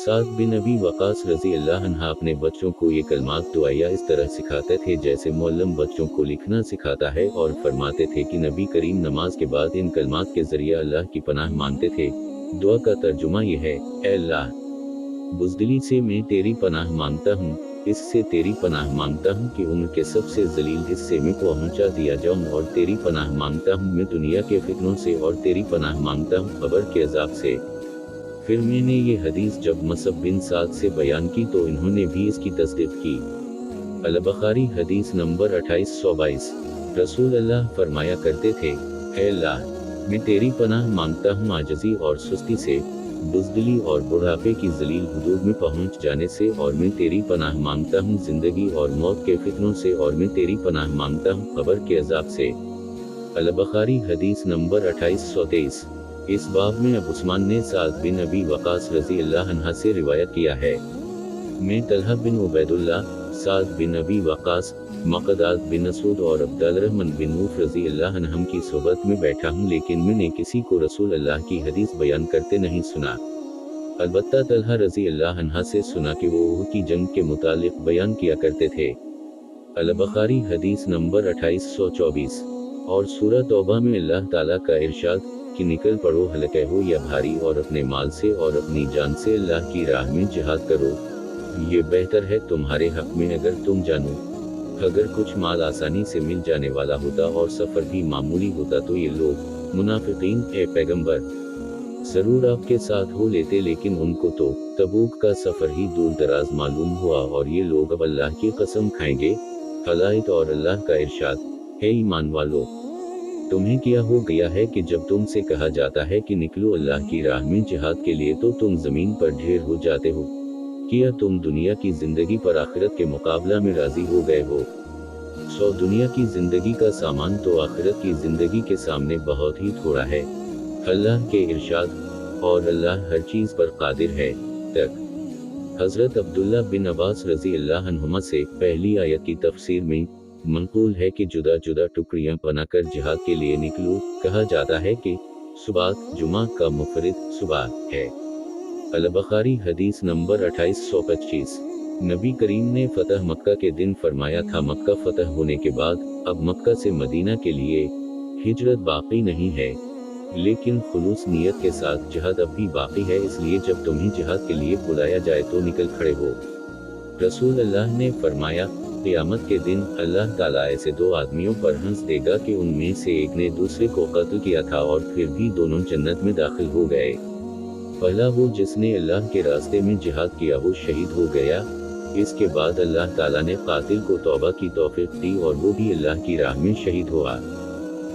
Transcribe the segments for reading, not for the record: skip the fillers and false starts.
साद बिन अबी वक़ास रज़ी अल्लाह अन्हा अपने बच्चों को ये कलमात दुआया इस तरह सिखाते थे जैसे मुअल्लिम बच्चों को लिखना सिखाता है, और फरमाते थे कि नबी करीम नमाज के बाद इन कलमात के जरिए अल्लाह की पनाह मांगते थे। दुआ का तर्जुमा ये है, ऐ अल्लाह, बुज़दिली से मैं तेरी पनाह मांगता हूँ, इससे तेरी पनाह मांगता हूँ कि उम्र के सबसे जलील हिस्से में पहुँचा दिया जाऊँ, और तेरी पनाह मांगता हूँ मैं दुनिया के फितनों से, और तेरी पनाह मांगता हूँ कब्र के अज़ाब से। फिर मैंने ये हदीस जब मसअब बिन साद से बयान की तो इन्होंने भी इसकी तस्दीक की। अल-बुखारी हदीस नंबर 2822। रसूल अल्लाह फरमाया करते थे, ऐ अल्लाह, मैं तेरी पनाह मांगता हूँ आजिज़ी और सुस्ती से, बुज़दिली और बुढ़ापे की ज़लील हुदूद में पहुँच जाने से, और मैं तेरी पनाह मांगता हूँ ज़िंदगी और मौत के फितनों से, और मैं तेरी पनाह मांगता हूँ कब्र के अज़ाब से। अल-बुखारी हदीस नंबर 2823। इस बाब में अबू उस्मान ने साद बिन अबी वक़ास रज़ी अल्लाह अन्हा से रिवायत किया है, मैं तलहा बिन उबैदुल्लाह, साद बिन अबी वक़ास, मक़दाद बिन मसूद और अब्दुर्रहमान बिन औफ़ रज़ी अल्लाह अन्हुम की सोबत में बैठा हूँ, लेकिन मैंने किसी को रसूल अल्लाह की हदीस बयान करते नहीं सुना। अलबत्ता तलहा रज़ी अल्लाह अन्हा से सुना कि वो उहद की जंग के मुतालिक बयान किया करते थे। अल-बुखारी हदीस नंबर 2824। और सूरह तौबा में अल्लाह ताला का इरशाद कि निकल पड़ो हल्के हो या भारी, और अपने माल से और अपनी जान से अल्लाह की राह में जिहाद करो, ये बेहतर है तुम्हारे हक में अगर तुम जानो। अगर कुछ माल आसानी से मिल जाने वाला होता और सफ़र भी मामूली होता तो ये लोग मुनाफिकीन, ए पैगंबर, ज़रूर आपके साथ हो लेते, लेकिन उनको तो तबूक का सफ़र ही दूर दराज मालूम हुआ, और ये लोग अब अल्लाह की कसम खाएंगे। हलायत और अल्लाह का इरशाद, हे ईमान वालो, तुम्हें क्या हो गया है कि जब तुमसे कहा जाता है कि निकलो अल्लाह की राह में जिहाद के लिए तो तुम ज़मीन पर ढेर हो जाते हो? क्या तुम दुनिया की ज़िंदगी पर आखिरत के मुकाबला में राज़ी हो गए हो? दुनिया की ज़िंदगी का सामान तो आखिरत की ज़िंदगी के सामने बहुत ही थोड़ा है। अल्लाह के इरशाद, और अल्लाह हर चीज़ पर कादिर है तक हज़रत अब्दुल्ला बिन अब्बास रज़ी अल्लाह अन्हुमा से पहली आयत की तफसीर में मंकूल है कि जुदा जुदा टुकड़ियां बनाकर जिहाद के लिए निकलो। कहा जाता है कि सुबात जुमा का मुफरिद सुबह है। अल-बुखारी हदीस नंबर 2825। नबी करीम ने फतह मक्का के दिन फरमाया था, मक्का फतह होने के बाद अब मक्का से मदीना के लिए हिजरत बाकी नहीं है, लेकिन खुलूस नियत के साथ जिहाद अब भी बाकी है, इसलिए जब तुम्हें जिहाद के लिए बुलाया जाए तो निकल खड़े हो। रसूल अल्लाह ने फरमाया, क़यामत के दिन अल्लाह ताला ऐसे दो आदमियों पर हंस देगा कि उनमें से एक ने दूसरे को कत्ल किया था और फिर भी दोनों जन्नत में दाखिल हो गए। पहला वो जिसने अल्लाह के रास्ते में जिहाद किया वो शहीद हो गया। इसके बाद अल्लाह ताला ने कातिल को तौबा की तौफीक दी और वो भी अल्लाह की राह में शहीद हुआ।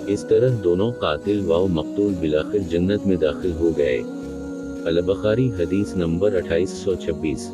इस तरह दोनों कातिल व मक़तूल बिलाखिर जन्नत में दाखिल हो गए। अल-बुखारी हदीस नंबर 2826।